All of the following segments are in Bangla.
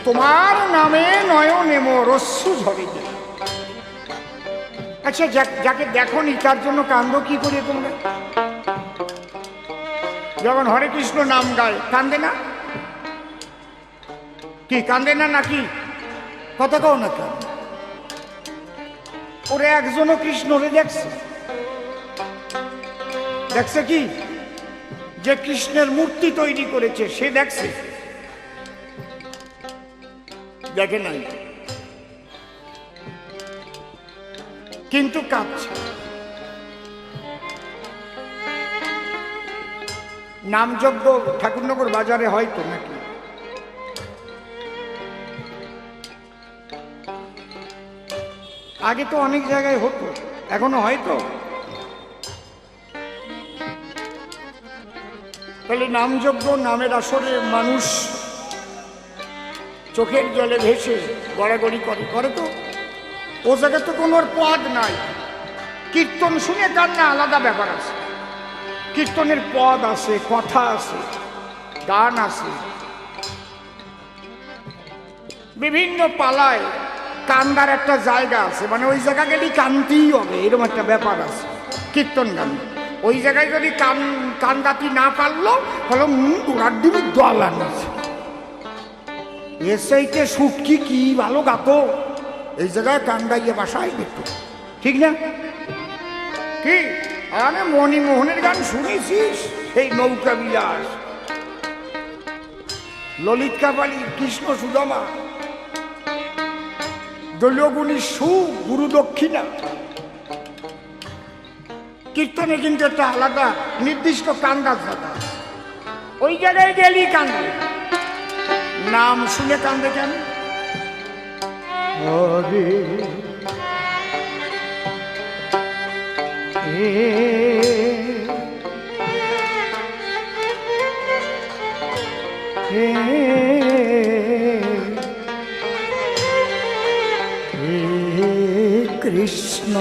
তোমার নামে নয়নে মোর অশ্রু ঝরে যায়। আচ্ছা, যাকে দেখনি তার জন্য কান্দো কি করে তোমরা? যখন হরে কৃষ্ণ নাম গায় কান্দে না? কি কান্দে না নাকি? কথা কও না কেন? ওরে একজনও কৃষ্ণরে দেখছে? দেখছে কি? যে কৃষ্ণের মূর্তি তৈরি করেছে সে দেখছে? দেখে নাই, কিন্তু কাঁদছে। নামযজ্ঞ ঠাকুরনগর বাজারে হয়তো নাকি? আগে তো অনেক জায়গায় হতো, এখনো হয়তো। তাহলে নামযজ্ঞ, নামের আসরে মানুষ চোখের জলে ভেসে গড়াগড়ি করে তো। ও জায়গায় তো কোনো পদ নাই। কীর্তন শুনে কান্না আলাদা ব্যাপার আছে। কীর্তনের পদ আছে, কথা আছে, গান আছে। বিভিন্ন পালায় কান্দার একটা জায়গা আছে, মানে ওই জায়গা গেলেই কানতেই হবে, এরকম একটা ব্যাপার আছে কীর্তন গান। ওই জায়গায় যদি কান্দাতি না পারলো তাহলে গোড়ার দিকে দল আনিছে এসে সুটকি কি ভালো গাতো, এই জায়গায় কান্দাইয়ে বাসায় দিত, ঠিক না? কি আরে মণিমোহনের গান শুনেছিস? এই নৌকা বিলাস, ললিত কাপালি, কৃষ্ণ সুদামা, দলীয়গুণী সু, গুরু দক্ষিণা। কীর্তনে কিন্তু একটা আলাদা নির্দিষ্ট কান্দার জায়গা, ওই জায়গায় গেলি কান্দে। নাম শুনে কান্দে কেন? হরে কৃষ্ণ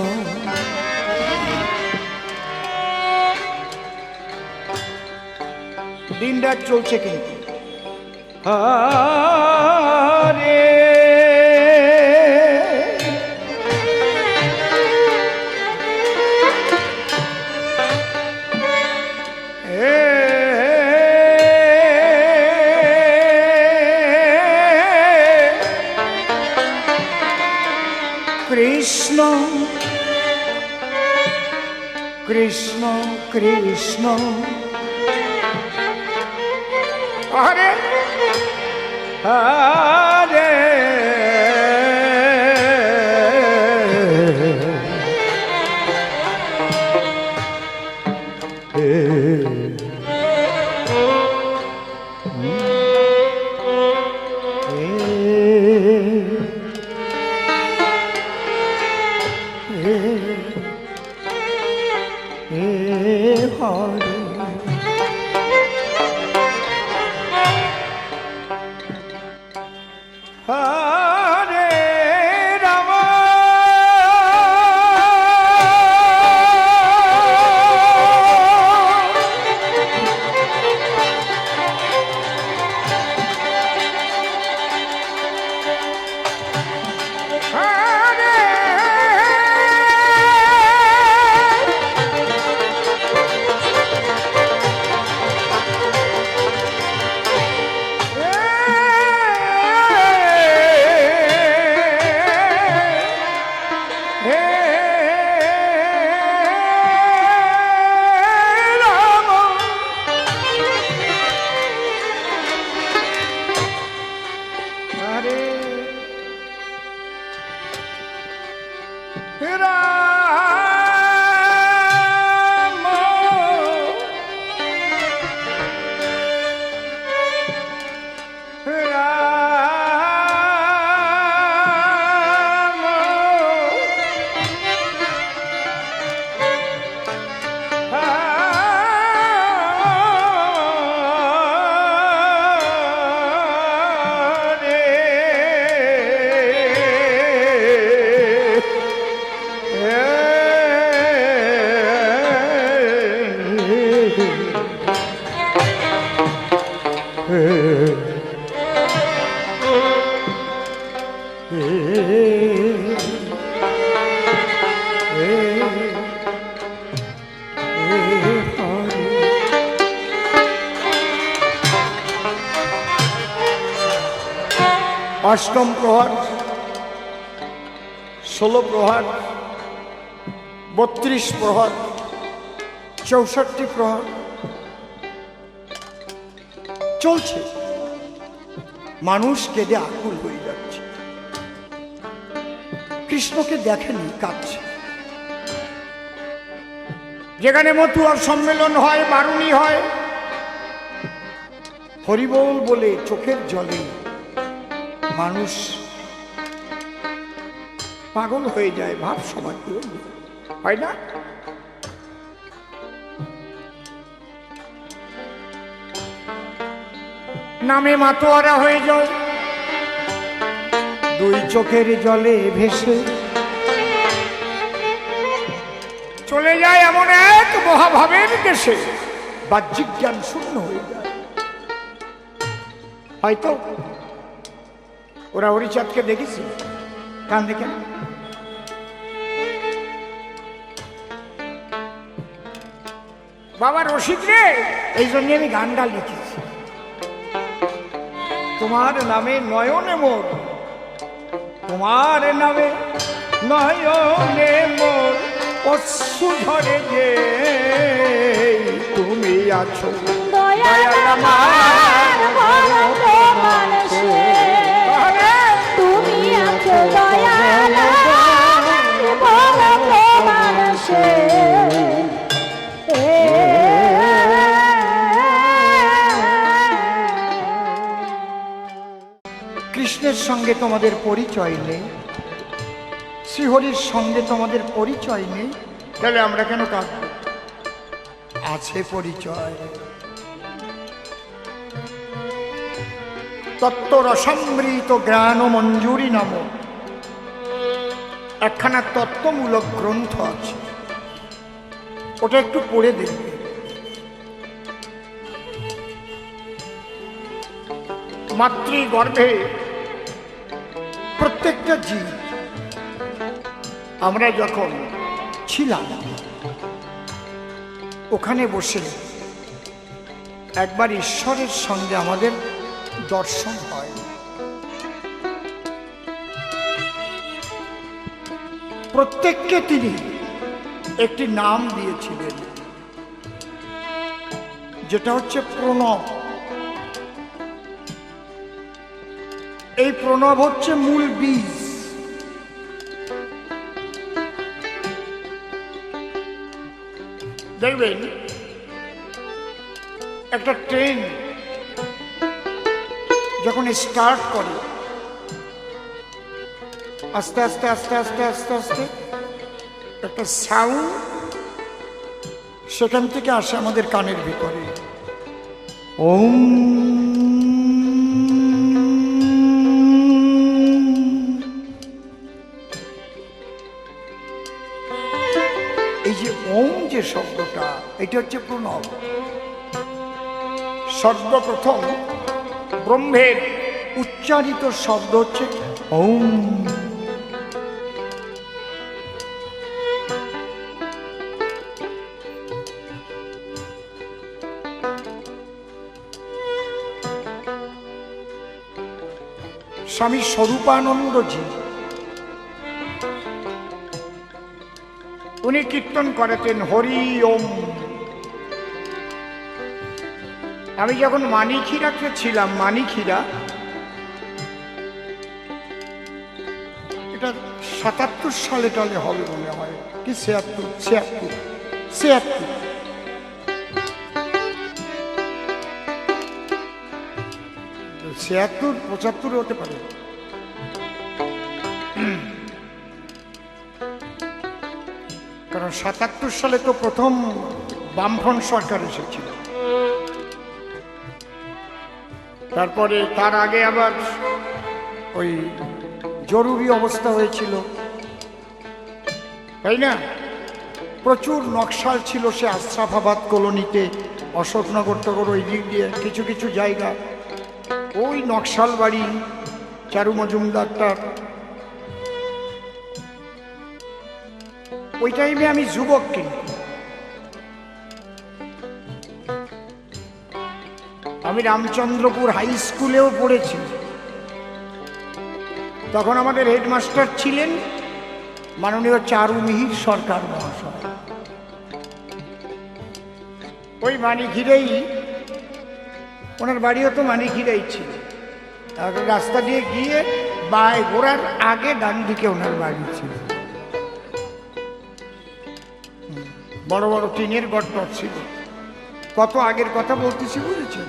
দিন রাত চলছে কিন্তু হরে কৃষ্ণ কৃষ্ণ কৃষ্ণ হরে হরে অষ্টম প্রহর, 16 প্রহর, 32 প্রহর, 64 প্রহর চলছে। মানুষ কেঁদে আকুল হয়ে যাচ্ছে, কৃষ্ণকে দেখেনি, কাঁদছে। যেখানে মতুয়ার সম্মেলন হয়, বারুণী হয়, হরিবোল বলে চোখের জলে মানুষ পাগল হয়ে যায়, ভাব সমাজ হয় না? নামে মাতোয়ারা হয়ে যায়, দুই চোখের জলে ভেসে চলে যায় এমন এক মহাভাবের দেশে, বাহ্যিক জ্ঞান শূন্য হয়ে যায়। হয়তো ওরা হরিচাঁদকে দেখেছি, কান দেখেন, বাবা রসিক রে, এই জন্য আমি গানটা লিখেছি। তোমার নামে নয়নে মোর, তোমার নামে নয়নে মোর অশ্রু ঝরে যে তুমি আছো দয়াল আমার ভরত মানুষে, তুমি আছো দয়াল আমার ভরত মানুষে। কৃষ্ণের সঙ্গে তোমাদের পরিচয় নেই, শ্রীহরির সঙ্গে তোমাদের পরিচয় নেই, তাহলে আমরা কেন কাঁদব? আছে পরিচয়। তত্ত্ব রসামৃত জ্ঞান মঞ্জুরি নাম একখানা তত্ত্বমূলক গ্রন্থ আছে, ওটা একটু পড়ে দেখবে। মাতৃগর্ভে প্রত্যেকটা জীব আমরা যখন ছিলাম, ওখানে বসে একবার ঈশ্বরের সঙ্গে আমাদের দর্শন হয়। প্রত্যেককে তিনি একটি নাম দিয়েছিলেন, যেটা হচ্ছে প্রণব। এই প্রণব হচ্ছে মূল বীজ। দেখবেন একটা ট্রেন যখন স্টার্ট করে, আস্তে আস্তে আস্তে আস্তে আস্তে আস্তে একটা সাউন্ড সেখান থেকে আসে আমাদের কানের ভিতরে, ওম। এই যে ওম যে শব্দটা, এটা হচ্ছে প্রণব। সর্বপ্রথম ব্রহ্মের উচ্চারিত শব্দ হচ্ছে ওম। স্বামী স্বরূপানন্দজি উনি কীর্তন করেছেন হরি ওম। আমি যখন মানিখিরাতে ছিলাম, মানিখিরা, এটা ৭৭ সালে টালে হবে মনে হয়, কি ৭৬, ৭৬, ৭৬, ৭৫ হতে পারে। কারণ ৭৭ সালে তো প্রথম বামফ্রন্ট সরকার এসেছিল, তারপরে তার আগে আবার ওই জরুরি অবস্থা হয়েছিল, তাই না? প্রচুর নকশাল ছিল সে আশরাফাবাদ কলোনিতে, অশোকনগর টগর ওই দিক দিয়ে কিছু কিছু জায়গা, ওই নকশাল বাড়ি চারু মজুমদারটার। ওই টাইমে আমি যুবক, কিন্তু আমি রামচন্দ্রপুর হাই স্কুলেও পড়েছি। তখন আমাদের হেডমাস্টার ছিলেন মাননীয় চারুমিহির সরকার মহাশয়। ওই মানিকঘিরেই ওনার বাড়িও তো মানিকঘিরেই ছিল। রাস্তা দিয়ে গিয়ে বাই ঘোরার আগে ডান দিকে ওনার বাড়ি ছিল। বড় বড় টিনের গর্ত ছিল। কত আগের কথা বলতেছি বুঝেছেন?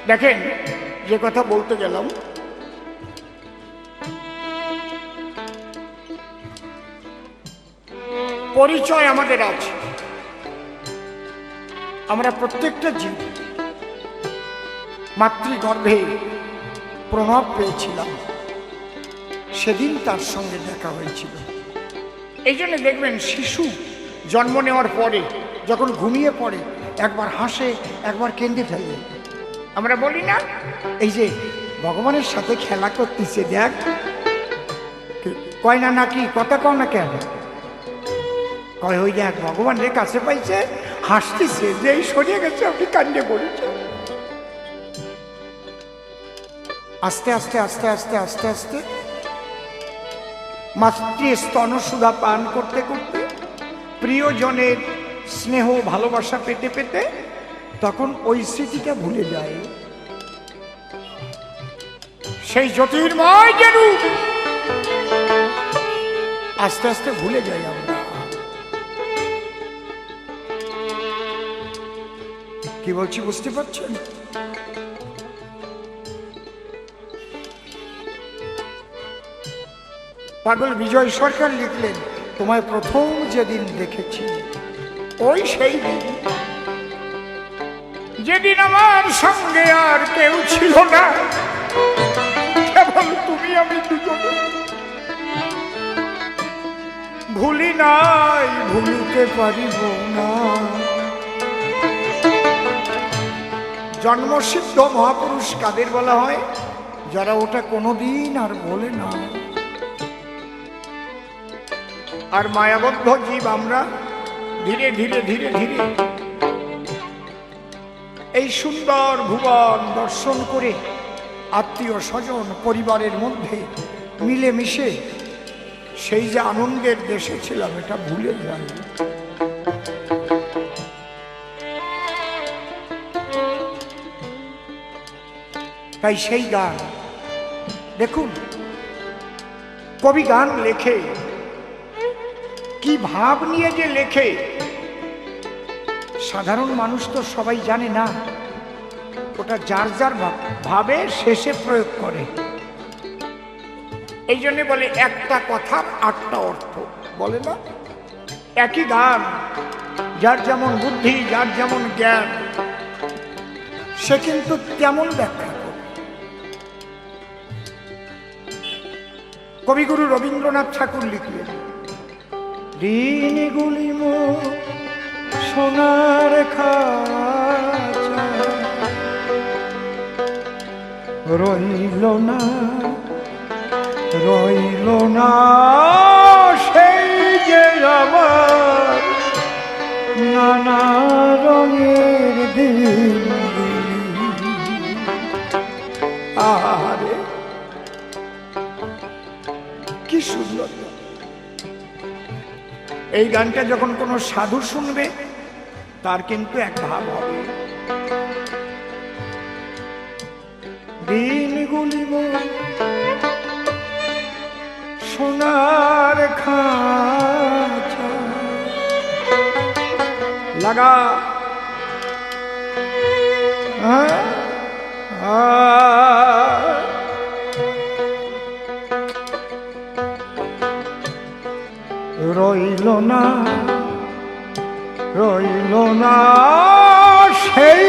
দেখেন, যে কথা বলতে গেলাম, পরিচয় আমাদের আছে। আমরা প্রত্যেকটা জীব মাতৃগর্ভে প্রণব পেয়েছিলাম, সেদিন তার সঙ্গে দেখা হয়েছিল। এই জন্য দেখবেন শিশু জন্ম নেওয়ার পরে যখন ঘুমিয়ে পড়ে একবার হাসে, একবার কেঁদে ফেলে। আমরা বলি না, এই যে ভগবানের সাথে খেলা করতেছে, দেখ। কয় না নাকি কথা কও না কেন? কয় ওই দেখ ভগবানের কাছে পাইছে, হাসতেছে, যে এই সরিয়ে গেছে আপনি কান্দে পড়েছে। আস্তে আস্তে আস্তে আস্তে আস্তে আস্তে মাতৃ স্তন সুধা পান করতে করতে, প্রিয়জনের স্নেহ ভালোবাসা পেতে পেতে তখন ওই স্মৃতিটা ভুলে যায়। সেই জ্যোতির্ময় যে রূপ আস্তে আস্তে ভুলে যাই আমরা। কি বলছি বুঝতে পারছেন? পাগল বিজয় সরকার লিখলেন, তোমায় প্রথম যেদিন দেখেছি ওই সেই দিন, যেদিন আমার সঙ্গে আর কেউ ছিল না, কেবল তুমি আমি দুজনে। ভুলি নাই, ভুলিতে পারিব না। জন্মসিদ্ধ মহাপুরুষ কাদের বলা হয়? যারা ওটা কোনোদিন আর বলে না। আর মায়াবদ্ধ জীব আমরা ধীরে ধীরে ধীরে ধীরে এই সুন্দর ভুবন দর্শন করে আত্মীয় স্বজন পরিবারের মধ্যে মিলেমিশে সেই যে আনন্দের দেশে ছিলাম এটা ভুলে যাই। তাই সেই গান দেখুন, কবি গান লেখে, কি ভাব নিয়ে যে লেখে সাধারণ মানুষ তো সবাই জানে না। ওটা যার যার ভাবে শেষে প্রয়োগ করে। এই জন্য বলে একটা কথার 8টা অর্থ, বলে না? একই গান, যার যেমন বুদ্ধি, যার যেমন জ্ঞান, সে কিন্তু তেমন ব্যাখ্যা করে। কবিগুরু রবীন্দ্রনাথ ঠাকুর লিখলেন, দিনগুলি মোর সোনার খাঁচা, রইল না রইল না সেই যে আমার নানা রঙের দিন। আরে কি সুন্দর! এই গানটা যখন কোনো সাধু শুনবে তার কিন্তু এক ভাব হবে, দিনগুলি মোর সোনার খাঁচা। লাগা রইল না রইল না সেই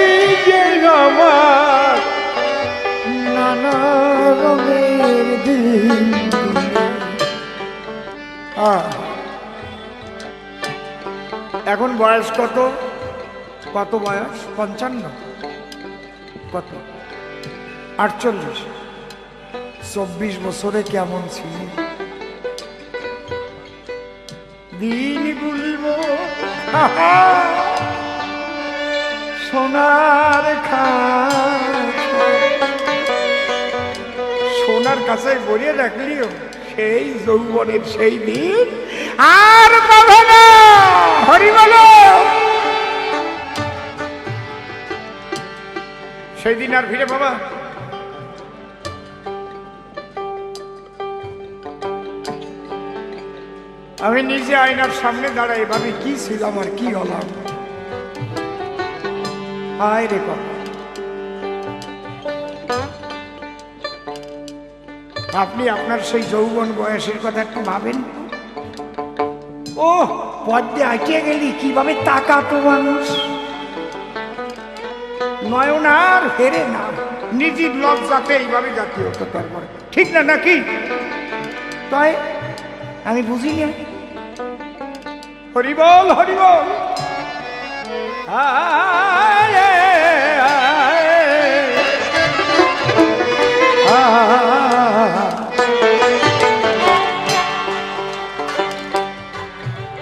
যে আমার নানা রঙের দিন। এখন বয়স কত? কত বয়স? 55? কত? 48? 24 বছরে কেমন ছিল? দিন গুলিব সোনার সোনার কাছে গড়িয়ে রাখলিও সেই যৌবনের সেই দিন আর পাবে না। হরি বলো। সেই দিন আর ফিরে বাবা আমি নিজে আয়নার সামনে দাঁড়াই ভাবি কি ছিলাম আর কি হলাম। হায় রে বাবা, আপনি আপনার সেই যৌবন বয়সের কথা একটু ভাবেন। ও পদ্মে আঁকিয়ে গেলি কিভাবে তাকাতো মানুষ, নয়ন আর হেরে না, নিজের লজ্জাতে এইভাবে জাতীয় হতো তারপরে, ঠিক না নাকি? তাই আমি বুঝি না। হরিবল হরিবল।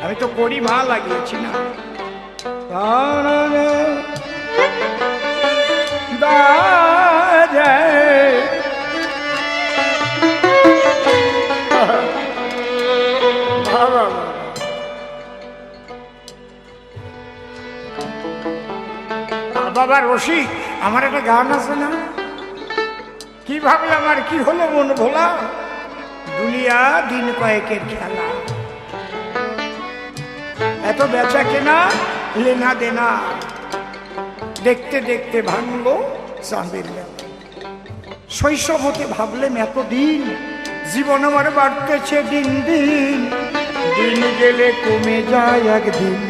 আমি তো করি মা লাগিয়েছি না। বাবা রসিক, আমার একটা গান আছে না, কি ভাবলাম আর কি হলো মন ভোলা, দুনিয়া দিন কয়েকের খেলা, এত বেচা কেনা লেনা দেনা, দেখতে দেখতে ভাঙলো চাঁদের মেলা। শৈশব হতে ভাবলেন এতদিন, জীবন আমার বাড়তেছে দিন দিন, দিন গেলে কমে যায় একদিন।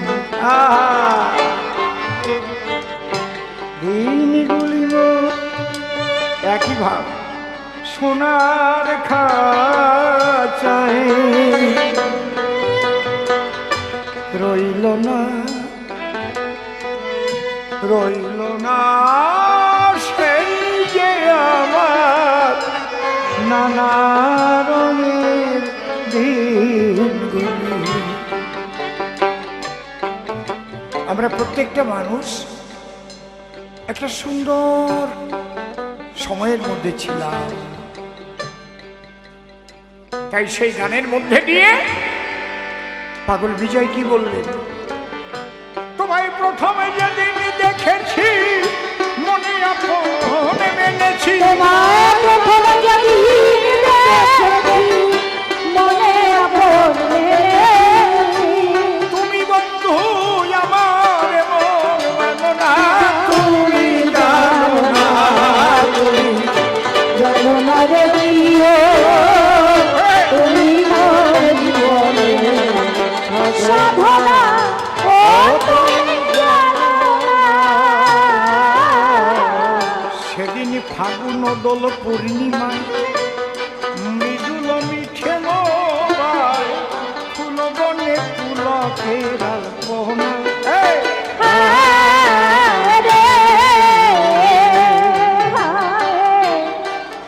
দিন গুলিব একই ভাব সোনার খাঁচায়, রইল না রইল না সেই যে আমার নানা রঙের দিনগুলি। আমরা প্রত্যেকটা মানুষ একটা সুন্দর সময়ের মধ্যে ছিলাম, তাই সেই গানের মধ্যে দিয়ে পাগল বিজয় কি বললেন, তোমায় প্রথমে যেদিন দেখেছি মনে আপন মেনেছি, তোমায় প্রথমে যেদিন দেখেছি মনে আপন মেনেছি, তুমি বন্ধু আমার মন না, তুমি জানো না, তুমি জানো না রে প্রিয়, তুমি মোর জীবনের সাধনা, ও তুমি জানো না। সেদিন ফাগুন দোল পূর্ণিমায় মৃদুল মিঠে মোবাই, ফুল বনে পুলকের আলপনা,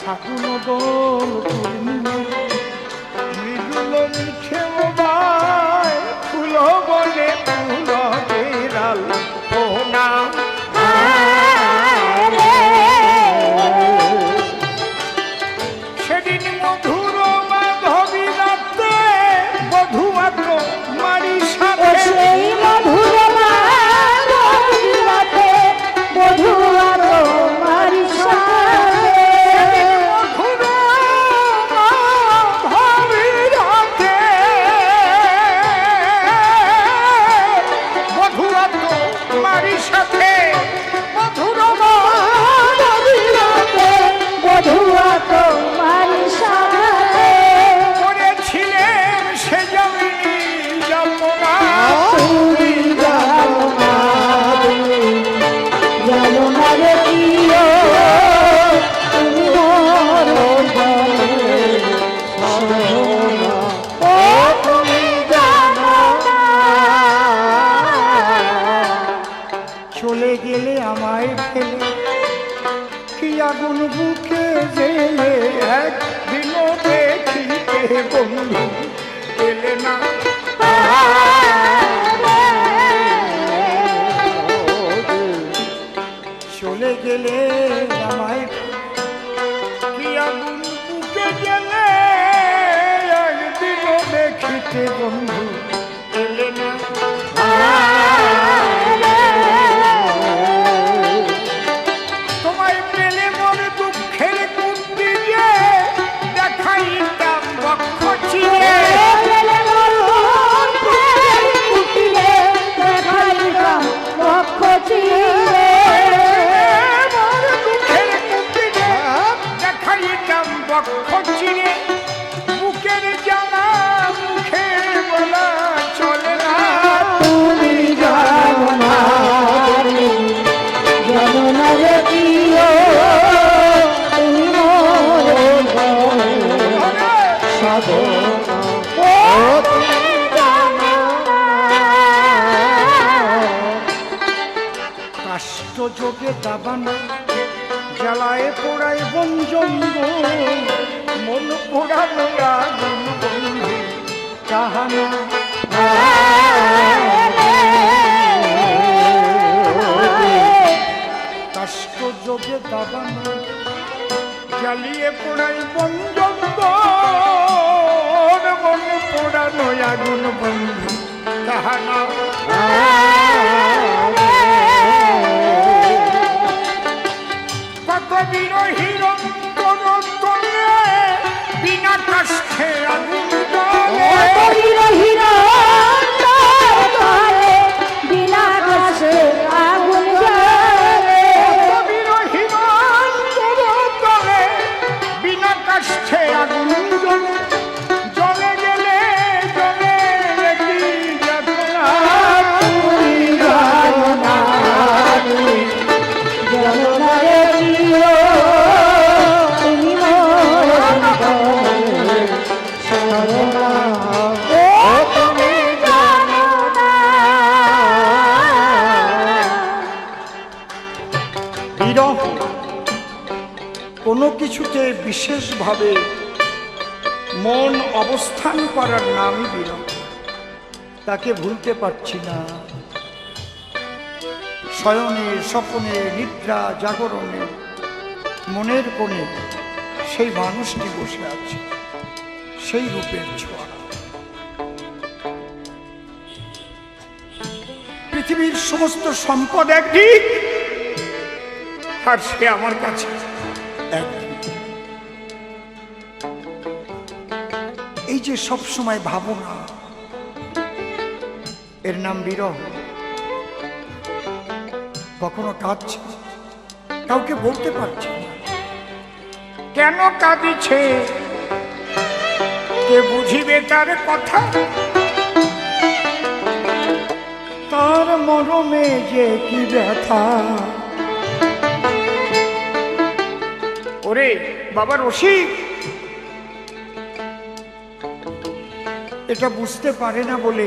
ফাগুন দোল পূর্ণিমায় মৃদুল মিঠে মোবাই, ফুল বনে পুলকের আলপনা। সেদিন মধুর মাধবী রাতে বধুয়া তোমারি সাথে, সেই মধুর মাধবী রাতে বধুয়া তোমার সাথে, মধুর মাধবী রাতে বধুয়া তোমারি সাথে, মধুর মাধবী রাতে বধুয়া তোমার সাথে, করেছিলেন সে জমিনি যমুনা, তুমি জানো না, তুমি জানো না রে প্রিয়, তুমি মোর জীবনের সাধনা, ও তুমি জানো না। চলে গেলে আমায় ফেলে কি আগুন বুকে জেলে, একদিনও দেখিতে বন্ধু এলে না, চলে গেলে আমায় কি আগুন বুকে গেলে একদিনও দেখিতে বন্ধু এলে না। তোমায় পেলে মোর দুঃখের কুন্তি যে দেখাইতাম বক্ষ চিরে। দেখাইতাম বক্ষ চিরে বুকের জ্বালা মুখে বলা চলে না। তুমি জানো না রে, জানো না রে প্রিয়, তুমি মোর সাধনা। ও তুমি জানো না। কাষ্ট যোগে দাবানা জ্বালায় পোড়ায় বন জঙ্গল মন পোড়ানো আগুন বন্ধু কাহানা। কাষ্ট যোগে দাবানা জ্বালিয়ে পোড়ায় বন জঙ্গল মন পোড়ানো আগুন বন্ধু কাহানা। কত বিরোহীর অন্তর তলে বিনা কষ্টে আগুন জ্বলে। কত বিরোহীর অন্তর তলে বিনা কষ্টে আগুন জ্বলে। জ্বলে গেলে জ্বলে কি যাতনা। তুমি জানো না রে, জানো না রে প্রিয়, তুমি মোর সাধনা। ও তুমি জানো না। বিরহ কোনো কিছুতে বিশেষভাবে মন অবস্থান করার নামই বিরহ। তাকে ভুলতে পারছি না। শয়নে স্বপনে নিদ্রা জাগরণে মনের কোণে সেই মানুষটি বসে আছে, সেই রূপের ছোঁয়া। পৃথিবীর সমস্ত সম্পদ একদিক আর সে আমার কাছে একদিক। এই যে সব সময় ভাবনা, এর নাম বিরহ। কখনো কাঁদছে, কাউকে বলতে পারছে না কেন কাঁদিছে, কে বুঝিবে তার কথা। তার মরমে যে কি ব্যথা। ওরে বাবা রসিক, এটা বুঝতে পারে না বলে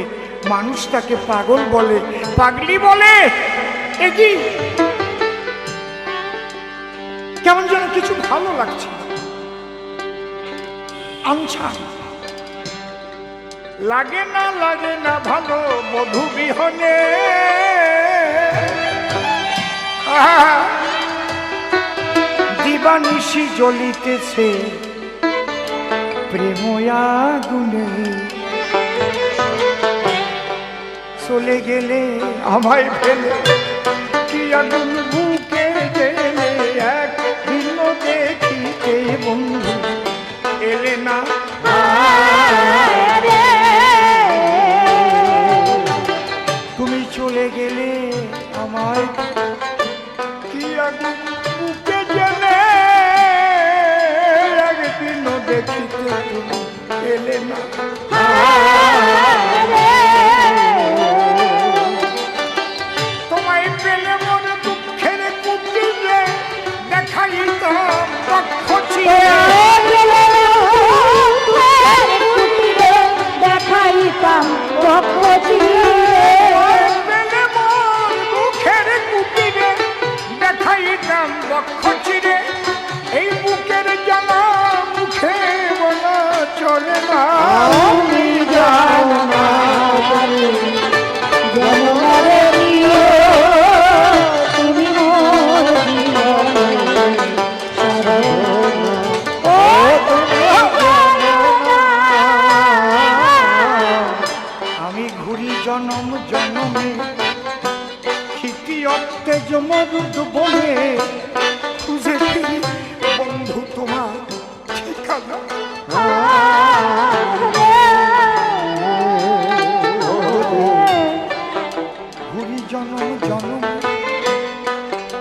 মানুষ তাকে পাগল বলে, পাগলি বলে। একই কেমন যেন কিছু ভালো লাগছে না। আচ্ছা লাগে না ভালো মধু বিহনে। দিবানিশি জ্বলিতেছে প্রেম আগুনে। চলে গেলে আমায় ফেলে কি আগুন বুকে গেলে একদিন দেখিতে বন্ধু এলে না। তুমি চলে গেলে আমায় কি আগুন বুকে গেলে একদিন দেখিতে তুমি এলে না। তোমায় পেলে মনে দুঃখের জনম জনমে ক্ষিতি অত্তেজ মরুদ বনে খুঁজে ফিরি বন্ধু তোমার ঠিকানা। ঘুরি জনম জনম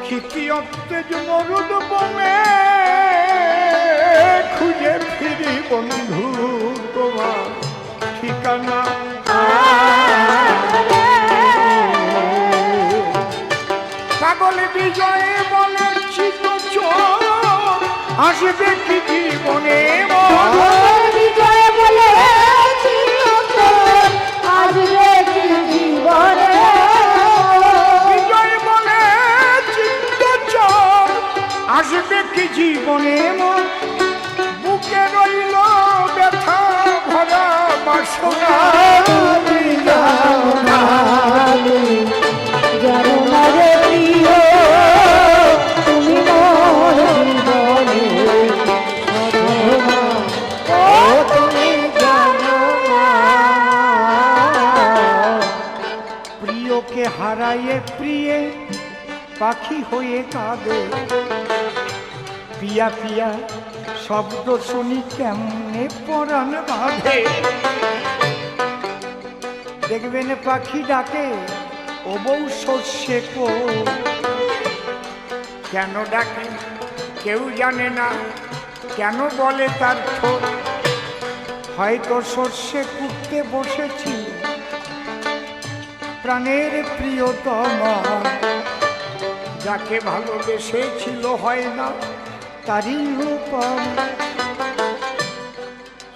ক্ষিতি অত্তেজ মরুদ বনে খুঁজে ফিরি বন্ধু তোমার ঠিকানা। পাগল বিজয়ে বলে চিত চোর আসবে কি জীবনে বিজয় বলে আসবে কি জীবনে বিজয় বলে চিত চোর আসবে কি জীবনে মন বুকে রইল ব্যথা ভরা বাসনা। জানো না রে প্রিয় তুমি মোর জীবনে ও তুমি জানো না। প্রিয়কে হারাইয়ে প্রিয়ে পাখি হয়ে কাঁদে পিয়া পিয়া শব্দ শুনি কেমনে পরাণ বাঁধে। দেখবেন পাখি ডাকে ও বউ সর্ষে কো কেন ডাকে কেউ জানে না কেন বলে তার ঠোঁট হয়তো সর্ষে কুটতে বসেছিল প্রাণের প্রিয়তমা যাকে ভালোবেসেছিল হয় না তারই রূপম।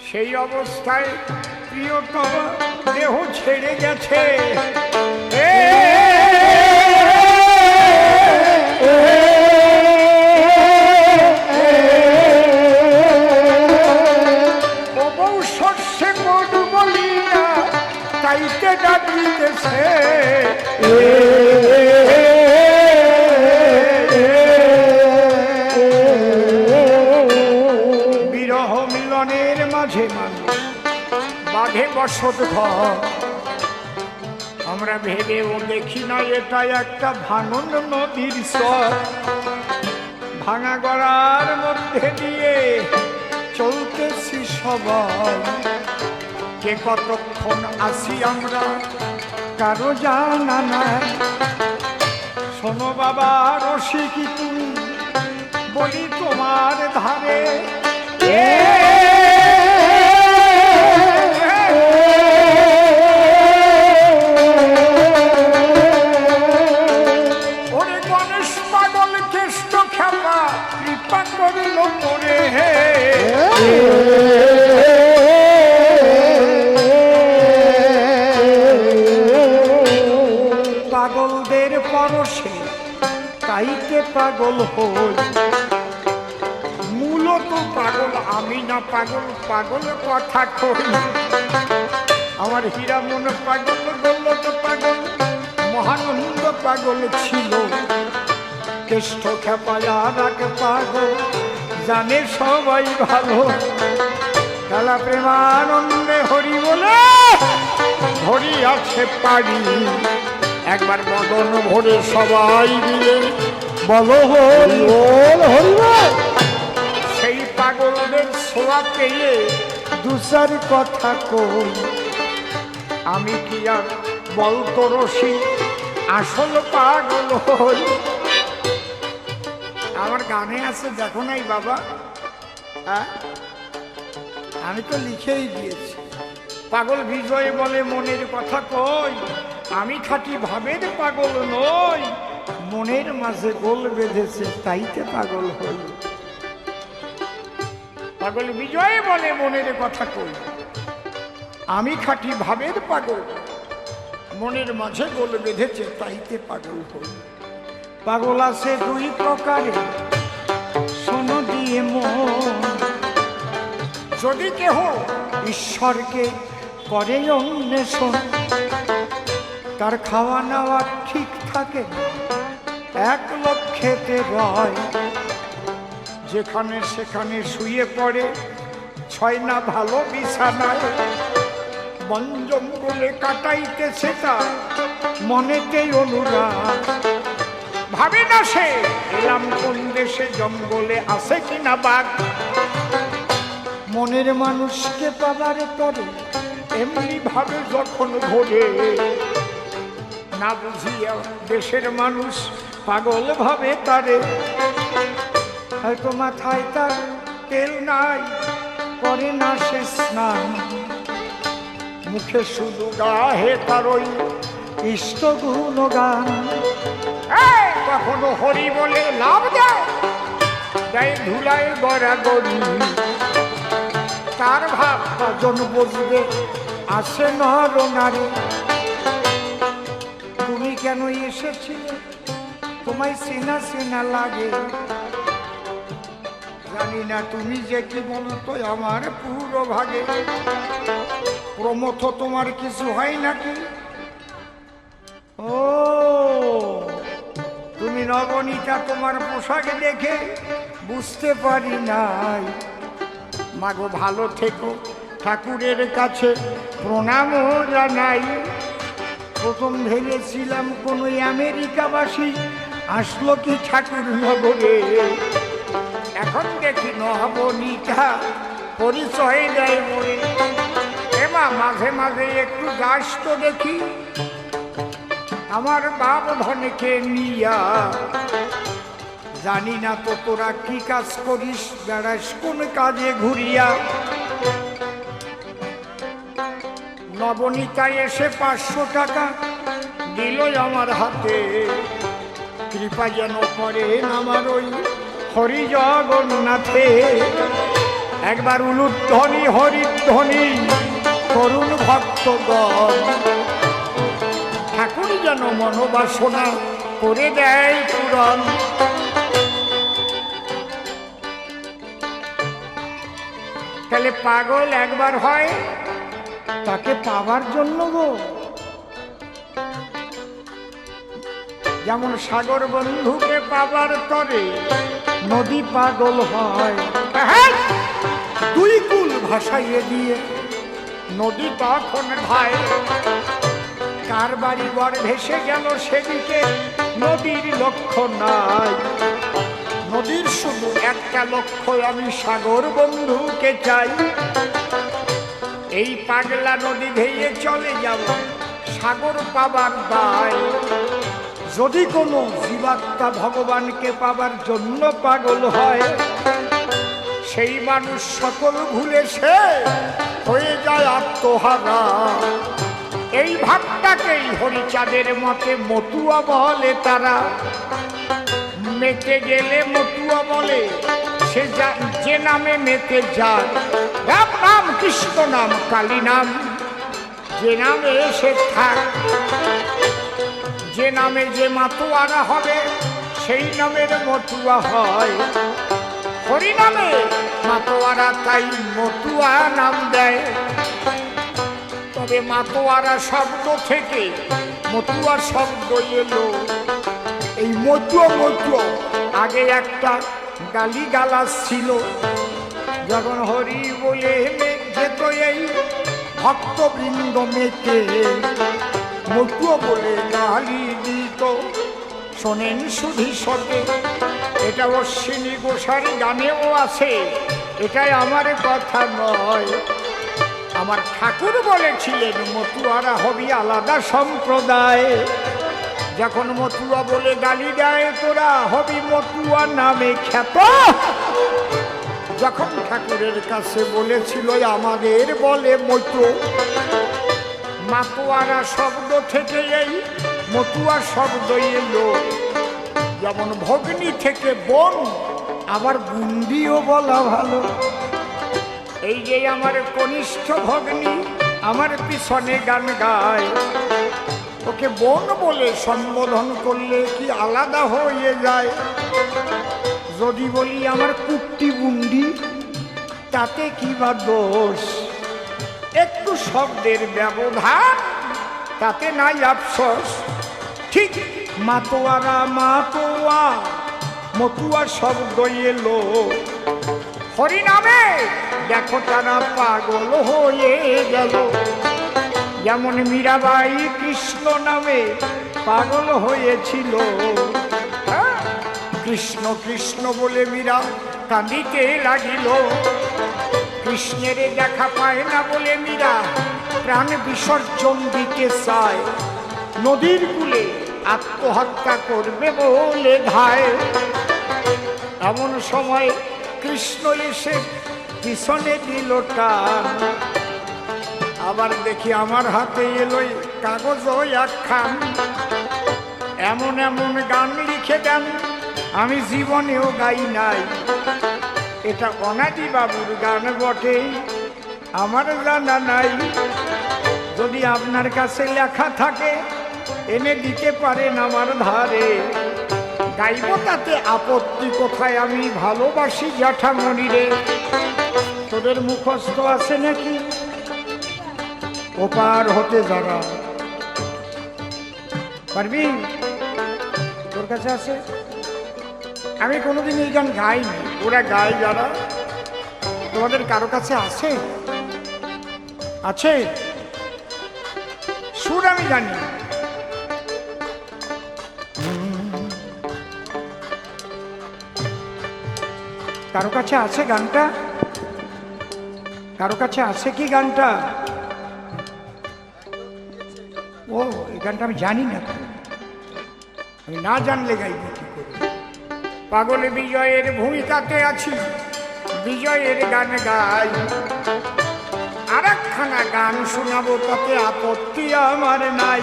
সেই অবস্থায় প্রিয়তমা দেহ ছেড়ে গেছে ও বউ সর্ষে কোট বলিয়া তাইতে ডাকিতেছে বিরহ মিলনের মাঝে মানুষ বাঁধে বসত ঘর। আমরা ভেবেও দেখি না এটা একটা ভাঙন নদীর স্বর ভাঙা গড়ার মধ্যে দিয়ে চলতেছি সবাই কে কতক্ষণ আসি আমরা কারো জানা না। শোনো বাবা রসিকি তুমি বলি তোমার ধারে ওরে গণেশ পাগল কেষ্ট খেপা কৃপা করিল করে পাগলদের পরশে তাইতে পাগল হই মূলত পাগল আমি না পাগল পাগল কথা কই আমার হীরা মন পাগল বলল তো পাগল মহানন্দ পাগল ছিল কেষ্ট খেপায়া রাখে পাগল জানে সবাই ভালো কালা প্রেমানন্দে হরি বলে হরি আছে পারি একবার বদন ভরে সবাই মিলে বলো হরি বল হরি বল। সেই পাগলদের ছোঁয়া পেয়ে দুসার কথা কই আমি কি আর বলতো রসি আসল পাগল হই। আমার গানে আছে দেখো নাই বাবা হ্যাঁ আমি তো লিখেই দিয়েছি পাগল বিজয় বলে মনের কথা কই আমি খাঁটি ভাবের পাগল নই মনের মাঝে গোল বেঁধেছে তাইতে পাগল হই। পাগল বিজয় বলে মনের কথা কই আমি খাঁটি ভাবের পাগল মনের মাঝে গোল বেঁধেছে তাইতে পাগল হই। পাগল আছে দুই প্রকারে শোনো দিয়ে মন যদি কেহ ঈশ্বরকে করে অন্বেষণ তার খাওয়া নাওয়া ঠিক থাকে এক লক্ষেতে রয় যেখানে সেখানে শুয়ে পড়ে ছয় না ভালো বিছানায় বন জঙ্গলে কাটাইতেছে তার মনেতে অনুরাগ, ভাবে না সে এলাম কোন দেশে, জঙ্গলে আছে কিনা বাঘ। মনের মানুষকে পাবার পরে এমনি ভাবে যখন ঘোরে, না বুঝিয়া দেশের মানুষ পাগল ভাবে তারে। হয়তো মাথায় তার তেল নাই, করে না সে স্নান, মুখে শুধু গাহে তার ওই ইষ্ট গুণগান। কখনো হরি বলে লাভ দেয়, দেয় ধুলায় গড়াগড়ি, তার ভাব কজন বুঝবে আসে নর নারী। তুমি কেন এসেছিলে, তোমায় চেনা চেনা লাগে, জানি না তুমি যে কি বলতো আমার পুরো ভাগে। প্রমথ তোমার কিছু হয় নাকি? ও তুমি নবনীতা, তোমার পোশাক দেখে বুঝতে পারি নাই। মাগো ভালো থেকো, ঠাকুরের কাছে প্রণামও জানাই। প্রথম ভেবেছিলাম কোন আমেরিকাবাসী আসলো কি ঠাকুর নগরে, এখন দেখি নবনীতা পরিচয় দেয় মরে। এমা মাঝে মাঝে একটু যাস তো দেখি আমার বাপ ধনকে নিয়া, জানি না তো তোরা কি কাজ করিস, বেড়াস কোন কাজে ঘুরিয়া। নবনীতা এসে 500 টাকা দিল আমার হাতে, কৃপা যেন করেন আমার ওই হরি জগন্নাথে। একবার উলুধ্বনি হরিধ্বনি করুণ ভক্তগণ, ঠাকুর যেন মনোবাসনা করে দেয় পূরণ। তাহলে পাগল একবার হয় তাকে পাবার জন্য গো, যেমন সাগর বন্ধুকে পাবার তরে নদী পাগল হয়। দুই কুল ভাসাইয়ে দিয়ে নদী তখন ভাই, কার বাড়ি বর ভেসে গেল সেদিকে নদীর লক্ষ্য নাই। নদীর শুধু একটা লক্ষ্য, আমি সাগর বন্ধুকে চাই। এই পাগলা নদী ধেয়ে চলে যাব সাগর পাবার দায়। যদি কোনো জীবাত্মা ভগবানকে পাবার জন্য পাগল হয়, সেই মানুষ সকল ভুলে সে হয়ে যায় আত্মহারা। এই ভাবটাকেই হরিচাঁদের মতে মতুয়া বলে তারা। মেতে গেলে মতুয়া বলে সে যে নামে মেতে যায়, রাম নাম কৃষ্ণ নাম কালী নাম যে নামে সে থাক। যে নামে যে মাতুয়ারা হবে সেই নামের মতুয়া হয়। হরি নামে মাতোয়ারা তাই মতুয়া নাম দেয়। তবে মাতোয়ারা শব্দ থেকে মতুয়া শব্দ এলো। এই মতুয়া মতুয়া আগে একটা গালিগালাজ ছিল। যখন হরি বলে যেত এই ভক্তবৃন্দ মেতে, মতুয়া বলে গালি দিত। শোনেন সুধী সতে, এটা অশ্বিনী গোসারি গানেও আছে, এটাই আমার কথা নয়। আমার ঠাকুর বলেছিলেন মতুয়ারা হবি আলাদা সম্প্রদায়। যখন মতুয়া বলে গালি দেয় তোরা হবি মতুয়া নামে খ্যাত। যখন ঠাকুরের কাছে বলেছিল আমাদের বলে মতো, মাতোয়ারা শব্দ থেকে এই মতুয়া শব্দ এলো। যেমন ভগ্নী থেকে বোন, আবার বুন্দিও বলা ভালো। এই যে আমার কনিষ্ঠ ভগ্নী আমার পিছনে গান গায়, ওকে বোন বলে সম্বোধন করলে কি আলাদা হয়ে যায়? যদি বলি আমার কুট্টি বুন্ডি, তাতে কি বা দোষ? একটু শব্দের ব্যবধান, তাতে নাই আফসোস। ঠিক মাতোয়ারা মাতোয়া মতুয়া শব্দ এলো। হরি নামে দেখো তারা পাগল হয়ে গেল। যেমন মীরাবাই কৃষ্ণ নামে পাগল হয়েছিল। হ্যাঁ? কৃষ্ণ কৃষ্ণ বলে মীরা কাঁদিতে লাগিল। কৃষ্ণের দেখা পায় না বলে মীরা প্রাণ বিসর্জন দিতে চায়। নদীর কূলে আত্মহত্যা করবে বলে ধায়। এমন সময় কৃষ্ণ এসে পিছনে দিল টান। আবার দেখি আমার হাতে এলো কাগজ একখান। এমন এমন গান লিখে দেন আমি জীবনেও গাই নাই। এটা অনাদি বাবুর গান বটে, আমার জানা নাই। যদি আপনার কাছে লেখা থাকে এনে দিতে পারেন আমার ধারে। গাইব তাতে আপত্তি কোথায়, আমি ভালোবাসি জ্যাঠামণি রে। তোদের মুখস্থ আছে নাকি? ওপার হতে যারা পারবি? তোর কাছে আছে? আমি কোনোদিন এই গান গাইনি, ওরা গায় যারা। তোমাদের কারো কাছে আছে? আছে? সুর আমি জানি। কারো কাছে আছে গানটা? কারো কাছে আছে কি গানটা? ও, এই গানটা আমি জানি না। আমি না জানলে গাইব কি করে? পাগল বিজয়ের ভূমিকাতে আছি, বিজয়ের গান গাই। আর একখানা গান শোনাবো, তাতে আপত্তি আমার নাই।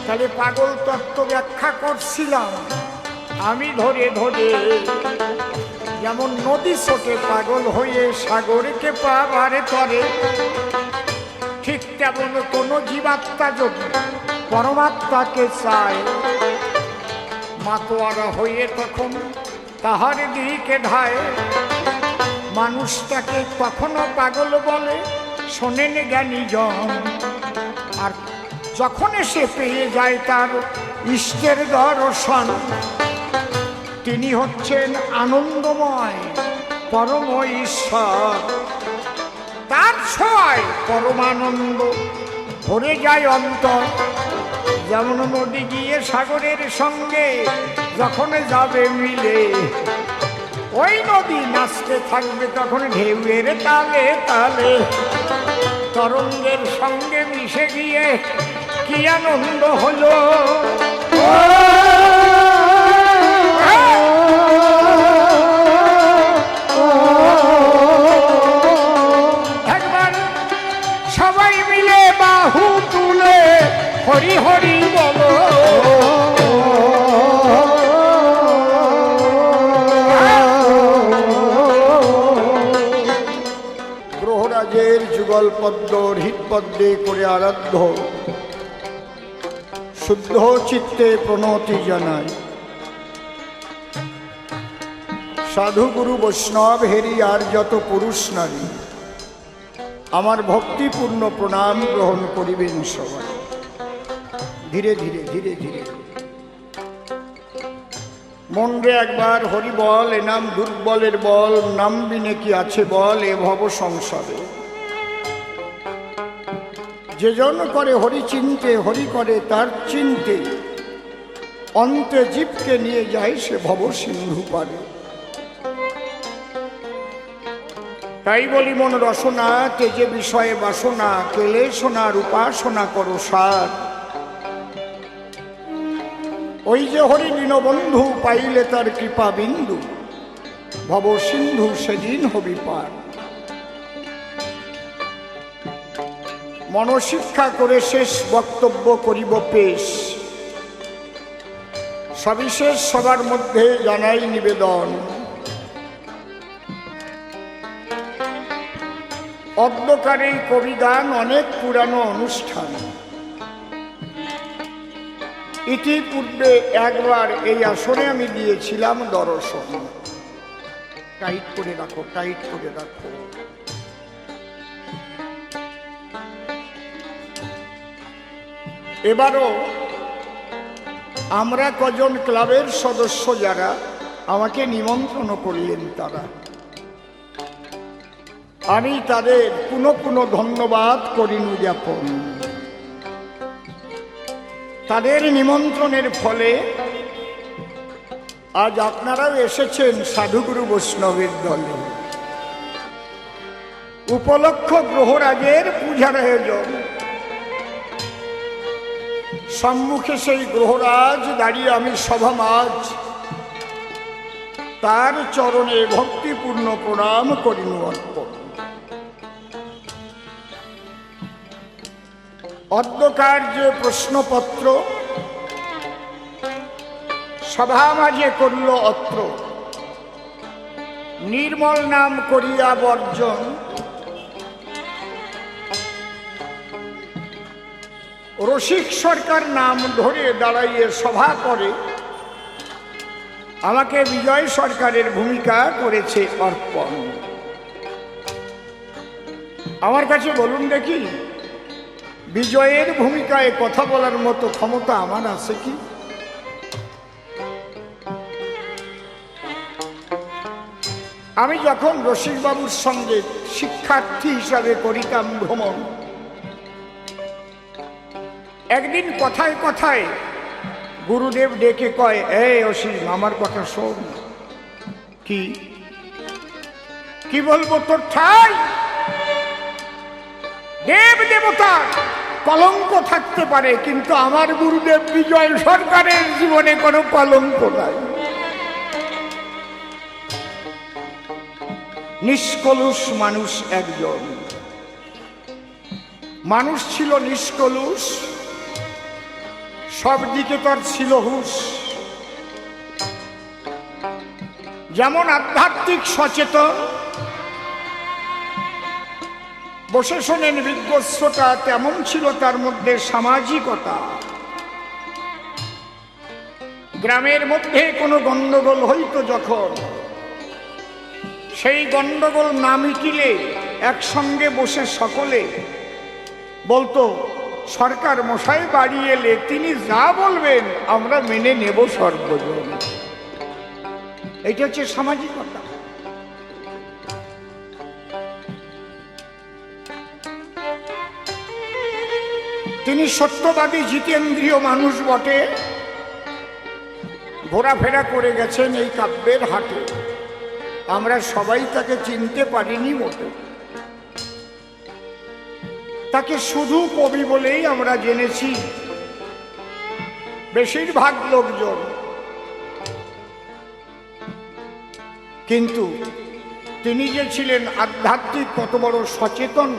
তাহলে পাগল তত্ত্ব ব্যাখ্যা করছিলাম আমি ধরে ধরে। যেমন নদী ছোটে পাগল হয়ে সাগরকে পাবারে করে, ঠিক তেমন কোন জীবাত্মা যদি পরমাত্মাকে চায়, মাতোয়ারা হয়ে তখন তাহার দিকে ধায়। মানুষটাকে কখনো পাগল বলে শোনেন জ্ঞানী জন। আর যখন সে পেয়ে যায় তার ইষ্টের দর্শন, তিনি হচ্ছেন আনন্দময় পরম ঈশ্বর। তার ছোঁয়ায় পরমানন্দ ভরে যায় অন্তর। যেমন নদী গিয়ে সাগরের সঙ্গে যখন যাবে মিলে, ওই নদী নাচতে থাকবে তখন ঢেউয়ের তালে তালে। তরঙ্গের সঙ্গে মিশে গিয়ে কি আনন্দ হলো। একবার সবাই মিলে বাহু তুলে হরি হরি বলো। গ্রহরাজের যুগল পদ্ম হৃৎপদ্মে করে আরাধ্য, শুদ্ধ চিত্তে প্রণতি জানাই। সাধু গুরু বৈষ্ণব হেরি আর যত পুরুষ নারী আমার ভক্তিপূর্ণ প্রণাম গ্রহণ করিবেন সবাই। ধীরে ধীরে ধীরে ধীরে মন রে একবার হরি বল, এ নাম দুর্বলের বল, নামবি নাকি আছে বল এ ভব সংসারে। যে জন করে হরি চিনতে, হরি করে তার চিনতে, অন্তে জীবকে নিয়ে যায় সে ভব সিন্ধু পারে। তাই বলি মন রসনা তেজে বিষয়ে বাসনা, কেলে সোনার উপাসনা করো সার। ওই যে হরি দীনবন্ধু পাইলে তার কৃপা বিন্দু, ভব সিন্ধু সেদিন হবি পার। মনশিক্ষা করে শেষ বক্তব্য করিব পেশ। সবিশেষ সবার মধ্যে জানাই নিবেদন, অদ্যকার এই কবিগান অনেক পুরানো অনুষ্ঠান। ইতিপূর্বে একবার এই আসনে আমি দিয়েছিলাম দর্শন। টাইট করে রাখো, টাইট করে রাখো। এবারও আমরা কজন ক্লাবের সদস্য যারা আমাকে নিমন্ত্রণ করলেন, তারা আমি তাদের পুনঃ পুনঃ ধন্যবাদ করিনু জ্ঞাপন। তাদের নিমন্ত্রণের ফলে আজ আপনারাও এসেছেন সাধুগুরু বৈষ্ণবের দলে। উপলক্ষ গ্রহরাজের পূজার আয়োজন। সম্মুখে সেই গ্রহরাজ দাঁড়িয়ে আমি সভামাজ তার চরণে ভক্তিপূর্ণ প্রণাম করিনু অর্পণ। অদ্যকার যে প্রশ্নপত্র সভা মাঝে করল অত্র, নির্মল নাম করিয়া বর্জন, রসিক সরকার নাম ধরে দাঁড়াইয়ে সভা করে আমাকে বিজয় সরকারের ভূমিকা করেছে অর্পণ। আমার কাছে বলুন দেখি, বিজয়ের ভূমিকায় কথা বলার মতো ক্ষমতা আমার আছে কি? আমি যখন রসিকবাবুর সঙ্গে শিক্ষার্থী হিসাবে করিতাম ভ্রমণ, একদিন কথায় কথায় গুরুদেব ডেকে কয়, এই অসীম আমার কথা শোন। কি কি বলবো তোর ঠাই? দেব দেবতা কলঙ্ক থাকতে পারে, কিন্তু আমার গুরুদেব বিজয় সরকারের জীবনে কোনো কলঙ্ক নাই। নিষ্কলুষ মানুষ একজন। মানুষ ছিল নিষ্কলুষ, সব দিকে তার ছিল হুঁশ। যেমন আধ্যাত্মিক সচেতন, বসে শোনেন বিজ্ঞস্রোতা, তেমন ছিল তার মধ্যে সামাজিকতা। গ্রামের মধ্যে কোনো গন্ডগোল হইতো যখন, সেই গন্ডগোল না মিটিলে একসঙ্গে বসে সকলে বলতো, সরকার মশাই বাড়ি এলে তিনি যা বলবেন আমরা মেনে নেব সর্বজন। এটা হচ্ছে সামাজিকতা। তিনি সত্যবাদী জিতেন্দ্রীয় মানুষ বটে, ঘোরাফেরা করে গেছেন এই কাব্যের হাটে। আমরা সবাই তাকে চিনতে পারিনি মোটে। তাকে শুধু কবি বলেই আমরা জেনেছি বেশিরভাগ লোকজন, কিন্তু তিনি যে ছিলেন আধ্যাত্মিক কত বড় সচেতন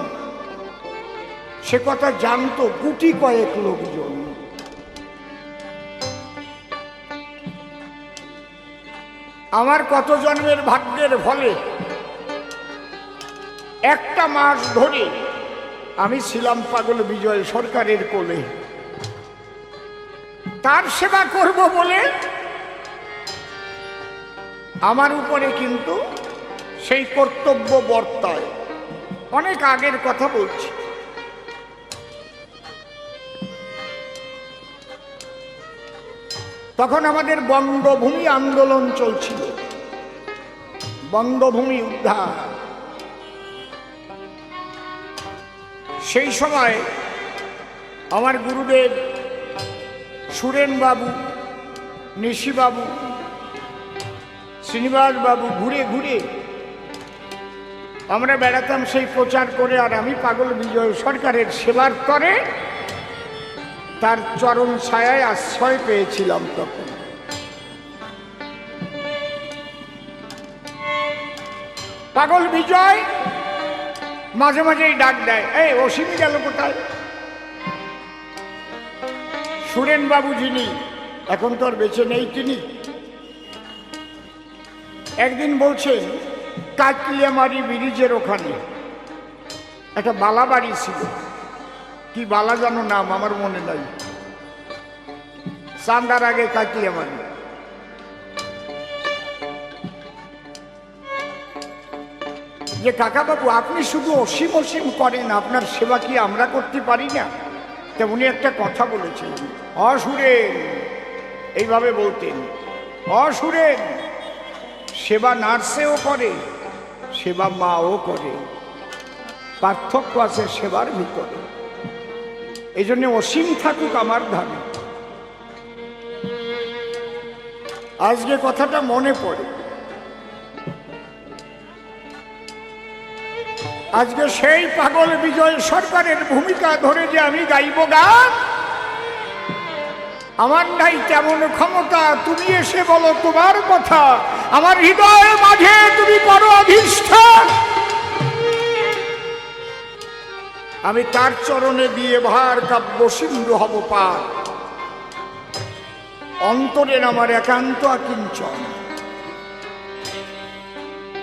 সে কথা জানতো গুটি কয়েক লোকজন। আমার কত জন্মের ভাগ্যের ফলে একটা মাস ধরে আমি ছিলাম পাগল বিজয় সরকারের কোলে। তার সেবা করব বলে আমার উপরে কিন্তু সেই কর্তব্য বর্তায়। অনেক আগের কথা বলছি। তখন আমাদের বঙ্গভূমি আন্দোলন চলছিল, বঙ্গভূমি উদ্ধার। সেই সময় আমার গুরুদেব সুরেন বাবু, নিশি বাবু, শ্রীনিবাস বাবু ঘুরে ঘুরে আমরা বেড়াতাম সেই প্রচার করে। আর আমি পাগল বিজয় সরকারের সেবার তরে তার চরণ ছায়ায় আশ্রয় পেয়েছিলাম। তখন পাগল বিজয় মাঝে মাঝেই ডাক দেয়, এই অসীমই গেল কোথায়? সুরেন বাবু যিনি এখন তো আর বেঁচে নেই, তিনি একদিন বলছেন কাকলিয়ামারি ব্রিজের ওখানে একটা বালা বাড়ি ছিল, কি বালা যেন নাম আমার মনে নাই, চান্দার আগে কাকলিয়ামারি। যে কাকা বাবু আপনি শুধু অসীম অসীম করেন, আপনার সেবা কি আমরা করতে পারি না? তেমনি একটা কথা বলেছেন, অসুরেন, এইভাবে বলতেন, অসুরেন সেবা নার্সেও করে, সেবা মাও করে। পার্থক্য আছে সেবার ভিতরে। এই জন্য অসীম থাকুক আমার ধামে। আজকে কথাটা মনে পড়ে, আজকে সেই পাগল বিজয় সরকারের ভূমিকা ধরে যে আমি গাইব গান, আমার নাই তেমন ক্ষমতা। তুমি এসে বলো তোমার কথা, আমার হৃদয়ের মাঝে তুমি বড় অধিষ্ঠান। আমি তার চরণে দিয়ে ভার কাব্য সিন্ধু হব পার। অন্তরের আমার একান্ত আকিঞ্চন।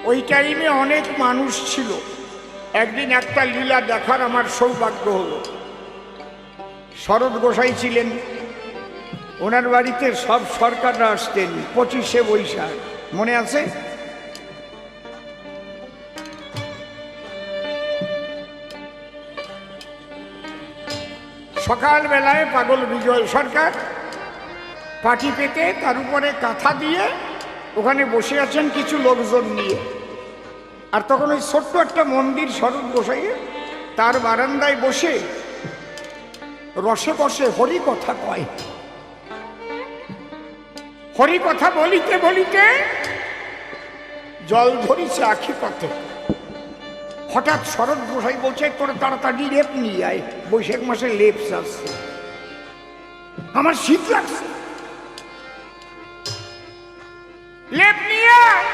ওই টাইমে অনেক মানুষ ছিল। একদিন একটা লীলা দেখার আমার সৌভাগ্য হলো। শরৎ গোসাই ছিলেন, ওনার বাড়িতে সব সরকাররা আসতেন 25শে বৈশাখ, মনে আছে? সকালবেলায় পাগল বিজয় সরকার পাটি পেতে তার উপরে কাঁথা দিয়ে ওখানে বসে আছেন কিছু লোকজন নিয়ে। আর তখন ওই ছোট্ট একটা মন্দির শরৎ গোসাইয়ের, তার বারান্দায় বসে রসে বসে হরি কথা কয়। হরি কথা বলিতে বলিতে জল ধরিছে আখি পথে। হঠাৎ শরৎ গোসাই বলছে, তোর তাড়াতাড়ি লেপ নিয়ে আয়, বৈশাখ মাসে লেপ আসছে, আমার শীত লাগছে, লেপ নিয়ে আয়।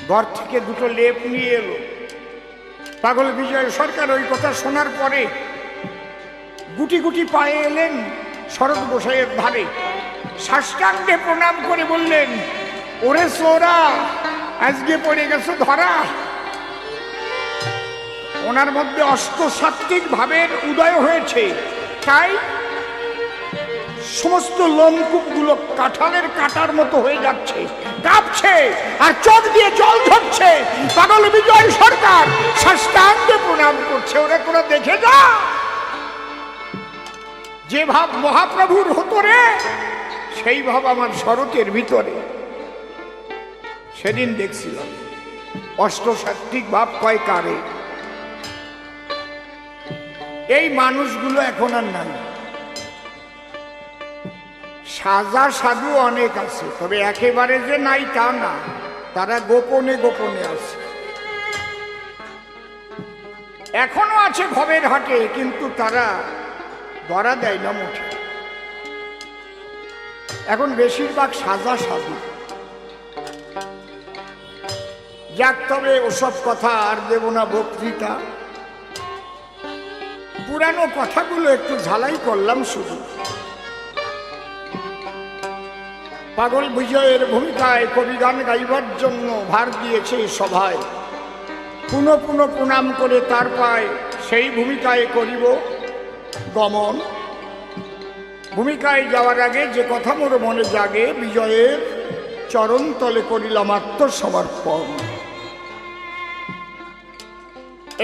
ঘর থেকে দুটো লেপ নিয়ে এলো। পাগল বিজয় সরকার ওই কথা শোনার পরে গুটি গুটি পায়ে এলেন শরৎ গোসাইয়ের ধারে, সাষ্টাঙ্গে প্রণাম করে বললেন, ওরে সোরা, আজকে পড়ে গেছে ধরা। ওনার মধ্যে অষ্টসাত্ত্বিক ভাবের উদয় হয়েছে, তাই সমস্ত লোমকূপগুলো কাঁঠালের কাটার মতো হয়ে যাচ্ছে, কাঁপছে আর চোখ দিয়ে জল ঝরছে। পাগল বিজয় সরকার সাষ্টাঙ্গে প্রণাম করছে, ওরা করে দেখে যা, যে ভাব মহাপ্রভুর হতো রে, সেই ভাব আমার শরতের ভিতরে। সেদিন দেখছিলাম অষ্টসাত্ত্বিক ভাব কয় কারে। এই মানুষগুলো এখন আর নাই। সাজা সাধু অনেক আছে, তবে একেবারে যে নাই তা না, তারা গোপনে গোপনে আছে। এখনো আছে ভবের হাটে, কিন্তু তারা ধরা দেয় না মুঠে। এখন বেশিরভাগ সাজা সাধু। যাক, তবে ওসব কথা আর দেব না বক্তৃতা। পুরানো কথাগুলো একটু ঝালাই করলাম শুধু। পাগল বিজয়ের ভূমিকায় কবিগান গাইবার জন্য ভার দিয়েছে সভায়। পুনঃ পুনঃ প্রণাম করে তার পায় সেই ভূমিকায় করিব গমন। ভূমিকায় যাওয়ার আগে যে কথা মোর মনে জাগে, বিজয়ের চরণ তলে করিলাম আত্মসমর্পণ।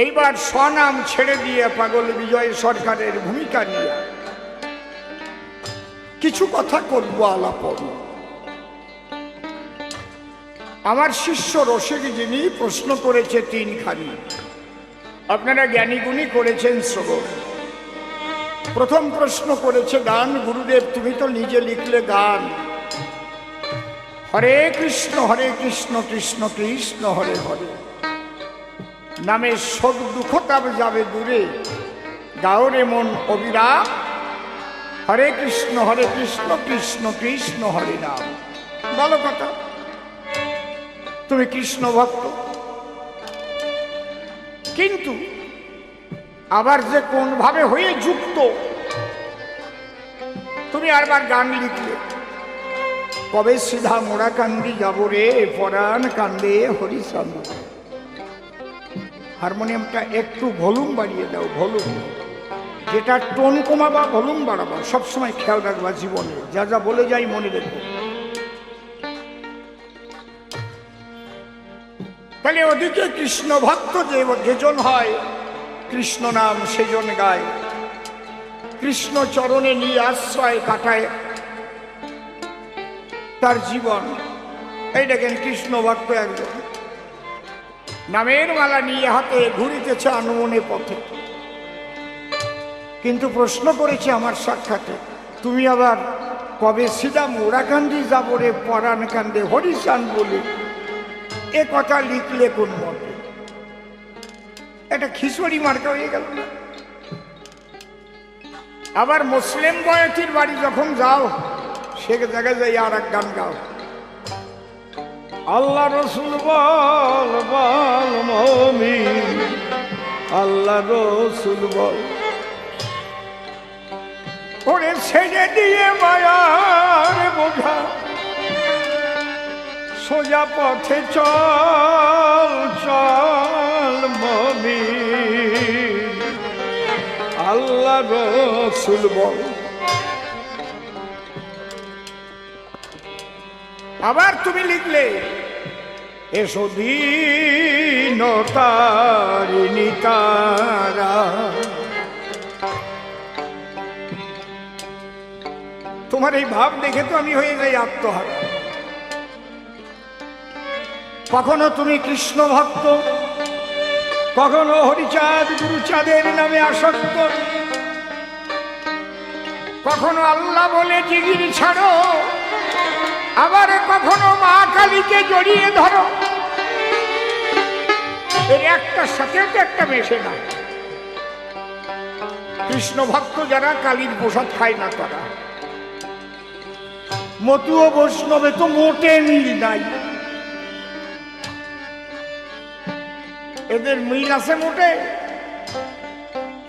এইবার স্বনাম ছেড়ে দিয়ে পাগল বিজয় সরকারের ভূমিকা নিয়ে কিছু কথা করব আলাপন। আমার শিষ্য রসিক যিনি প্রশ্ন করেছে তিনখানি, আপনারা জ্ঞানীগুণী করেছেন শ্রবণ। প্রথম প্রশ্ন করেছে গান, গুরুদেব তুমি তো নিজে লিখলে গান, হরে কৃষ্ণ কৃষ্ণ কৃষ্ণ হরে হরে, নামে শোক দুঃখ তাপ যাবে দূরে, গাওরে মন অবিরাম, হরে কৃষ্ণ কৃষ্ণ কৃষ্ণ হরে নাম। ভালো কথা, তুমি কৃষ্ণ ভক্ত, কিন্তু আবার যে কোন ভাবে হয়ে যুক্ত, তুমি আরবার গান লিখলে, কবে সিধা মোড়া কান্দি যাব রে, পরাণ কান্দে হরিচন্দ্র। হারমোনিয়ামটা একটু ভলিউম বাড়িয়ে দাও, ভলিউম, যেটা টোন কমাবা ভলিউম বাড়াবা, সবসময় খেয়াল রাখবা জীবনে, যা যা বলে যাই মনে রেখো। তাহলে ওদিকে কৃষ্ণ ভক্ত যেজন হয়, কৃষ্ণ নাম সেজন গায়, কৃষ্ণ চরণে নিয়ে আশ্রয় কাটায় তার জীবন। এই দেখেন কৃষ্ণ ভক্ত একজন, নামের মালা নিয়ে হাতে ঘুরিতেছে আনমনে পথে। কিন্তু প্রশ্ন করেছে আমার সাক্ষাতে, তুমি আবার কবে সিধা মোড়াকান্দি যাবো রে পরাণ কান্দে হরিচান বলে, এ কথা লিখলে কোন মতে? এটা খিচুড়ি মার্কা হয়ে গেল না? আবার মুসলিম বয়তির বাড়ি যখন যাও, সে জায়গায় যাই আর এক গান গাও, আল্লাহ রসুল বল বল মমিন, আল্লাহ রসুল বল, ওরে ছেড়ে দিয়ে মায়ার বোঝা সোজা পথে চল চল মমিন, আল্লাহ রসুল বল। আবার তুমি লিখলে, এসো দীনতারিণী তারা, তোমার এই ভাব দেখে তো আমি হয়ে যাই আত্মহারা। কখনো তুমি কৃষ্ণ ভক্ত, কখনো হরিচাঁদ গুরুচাঁদের নামে আসক্ত, কখনো আল্লাহ বলে জিগির ছাড়ো, আবার কখনো মা কালীকে জড়িয়ে ধরো। এর একটার সাথে তো একটা মেশে না। কৃষ্ণ ভক্ত যারা, কালীর প্রসাদ খায় না তারা। মতু ও বৈষ্ণবে তো মোটে মিল নাই, এদের মিল আছে মোটে।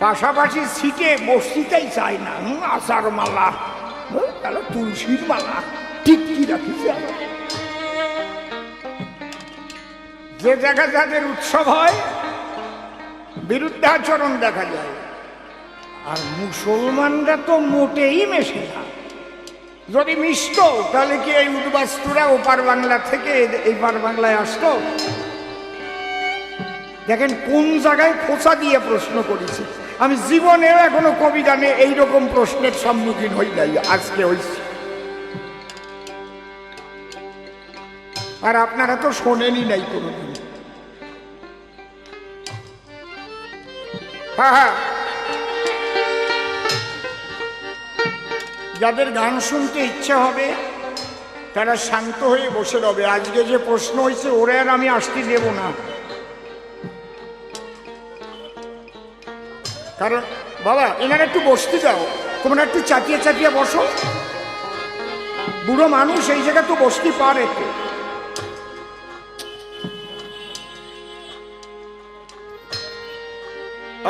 পাশাপাশি সিটে বসতেই চায় না। আচার মালা, তাহলে তুলসীর মালা ঠিক কি রাখিস। যে জায়গা যাদের উৎসব হয়, বিরুদ্ধাচরণ দেখা যায়। আর মুসলমানরা তো মোটেই মেশে না। যদি মিশত তাহলে কি এই উদ্বাস্তুরা ওপার বাংলা থেকে এইপার বাংলায় আসতো? দেখেন কোন জায়গায় খোঁচা দিয়ে প্রশ্ন করেছি। আমি জীবনেও এখনো কবিগানে এইরকম প্রশ্নের সম্মুখীন হই নাই, আজকে হয়েছি। আর আপনারা তো শোনেনই নাই কোনোদিন। হ্যাঁ হ্যাঁ, যাদের গান শুনতে ইচ্ছে হবে তারা শান্ত হয়ে বসে রবে। আজকে যে প্রশ্ন হয়েছে ওরে আর আমি আসতে দেব না, কারণ বাবা এনারা একটু বসতে যাও, তোমরা একটু চাটিয়ে চাটিয়ে বসো। বুড়ো মানুষ এই জায়গা তো বসতে পারে।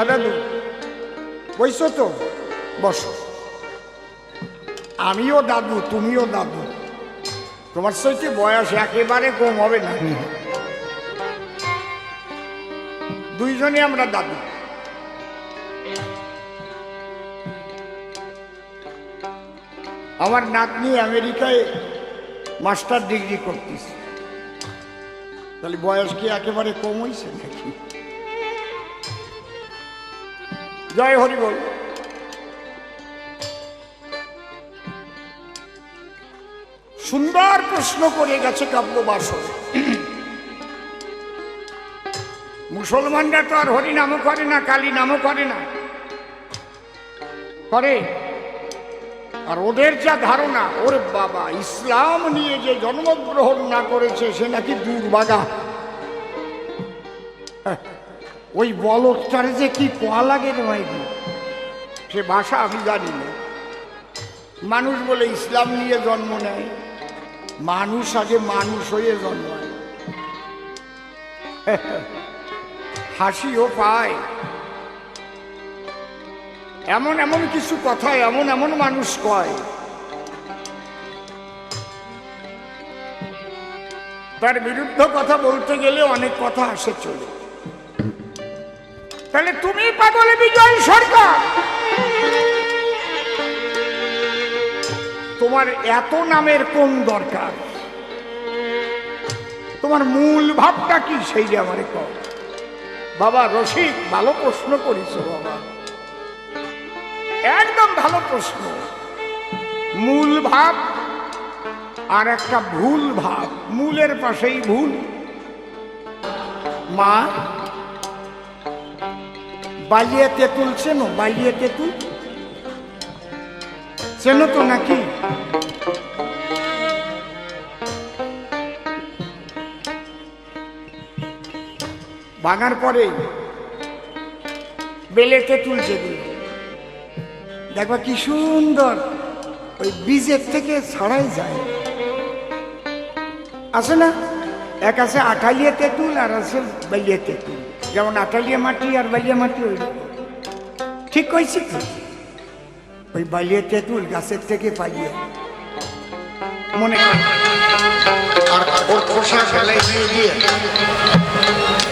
দাদু বইস তো, বসো। আমিও দাদু, তুমিও দাদু, তোমার সাথে বয়স একেবারে কম হবে না। দুইজনে আমরা দাদু। আমার নাতনি আমেরিকায় মাস্টার ডিগ্রি করতেছে, তাহলে বয়স কি একেবারে কম হয়েছে নাকি? জয় হরি বল। সুন্দর প্রশ্ন করে গেছে কাব্যবাসর। মুসলমানরা তো আর হরি নামও করে না, কালী নামও করে না, করে। আর ওদের যা ধারণা, ওরে বাবা ইসলাম নিয়ে যে জন্মগ্রহণ না করেছে সে নাকি দুর্ভাগা। ওই বলটারে যে কি কোয়া লাগে রে মাইদি, সে ভাষা আমি জানি না। মানুষ বলে ইসলাম নিয়ে জন্ম নেয়, মানুষ আগে মানুষ হয়ে জন্মায়। হাসিও পায়। এমন এমন কিছু কথা এমন এমন মানুষ কয়, তার বিরুদ্ধে কথা বলতে গেলে অনেক কথা আসে চলে। তাহলে তুমি পাগলে বিজয় সরকার, তোমার এত নামের কোন দরকার? তোমার মূল ভাবটা কি সেই আমারে কও। বাবা রসিক, ভালো প্রশ্ন করিস বাবা, একদম ভালো প্রশ্ন। মূল ভাব আর একটা ভুল ভাব, মূলের পাশেই ভুল। মা, বালিয়া তেঁতুল চেনো? বালিয়া তেঁতুল চেনো তো নাকি? ভাঙার পরে বেলে তেঁতুল যেগুলো দেখবা কি সুন্দর ওই বীজের থেকে ছাড়াই যায়, আছে না? এক আছে আঠালিয়া তেঁতুল আর আছে বালিয়া তেঁতুল। যেমন আঠালিয়া মাটি আর বালিয়া মাটি ওই ঠিক কইছি তো? ওই বালিয়া তেঁতুল গাছের থেকে পালিয়ে মনে হয় আর ওর খোসা ফেলাই দিয়ে দিয়ে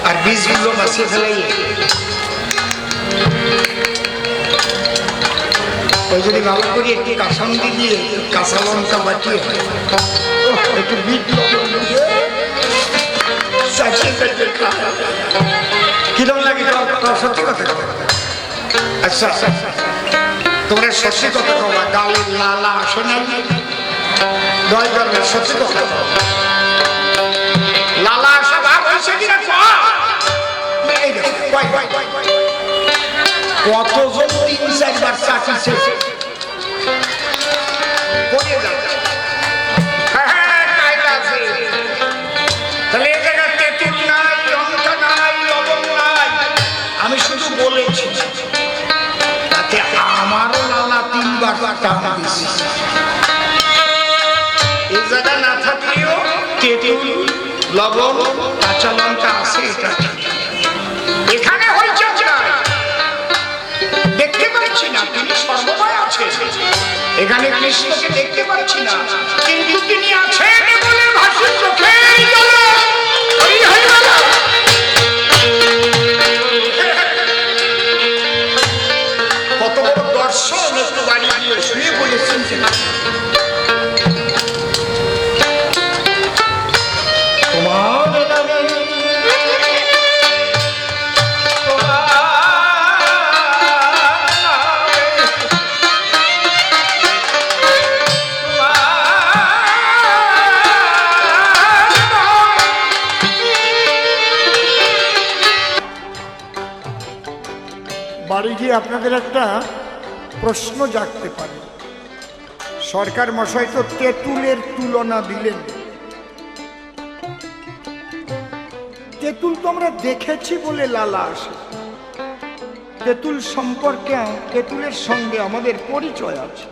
আর বীজগুলো মাছে ফেলাই ওই যদি ভালো করে একটু কাঁচামরি দিয়ে কাঁচা লঙ্কা বাটিয়ে একটু বিট লবণ দিয়ে চাচিয়ে চাচিয়ে খাওয়া। কিরম লাগে তোর সত্যি কথা? আচ্ছা তোমরা সত্যি কথা কবা, গালের লালা আসে না দয় করবে, সত্যি কথা লালা আসা ভাব হয়েছে কিনা কতজন ৩-৪ বার চাটিছে পড়িয়ে যাচ্ছে। তাহলে এ জায়গায় তেঁতুল নাই, লঙ্কা নাই, লবণ নাই, আমি শুধু বলেছি। তাতে আমারও লালা ৩ বার টানা দিয়েছি। এই জায়গা না থাকলেও তেঁতুল, লবণ, কাঁচা লঙ্কা আছে, এটা এখানে হয়েছে দেখতে পাচ্ছি না, তিনি সর্বময় আছেন। এখানে কৃষ্ণকে দেখতে পাচ্ছি না, কিন্তু তিনি আছেন বলে ভাসি চোখে কত বড় দর্শন। একটু বাড়ি দিয়ে শুয়ে বলেছেন তোমার নামে বাড়ি গিয়ে আপনাদের একটা প্রশ্ন জাগতে পারে। সরকার মশাই তো তেঁতুলের তুলনা দিলেন, তেঁতুল তো আমরা দেখেছি বলে লালা আসে। তেঁতুল সম্পর্কে, তেঁতুলের সঙ্গে আমাদের পরিচয় আছে।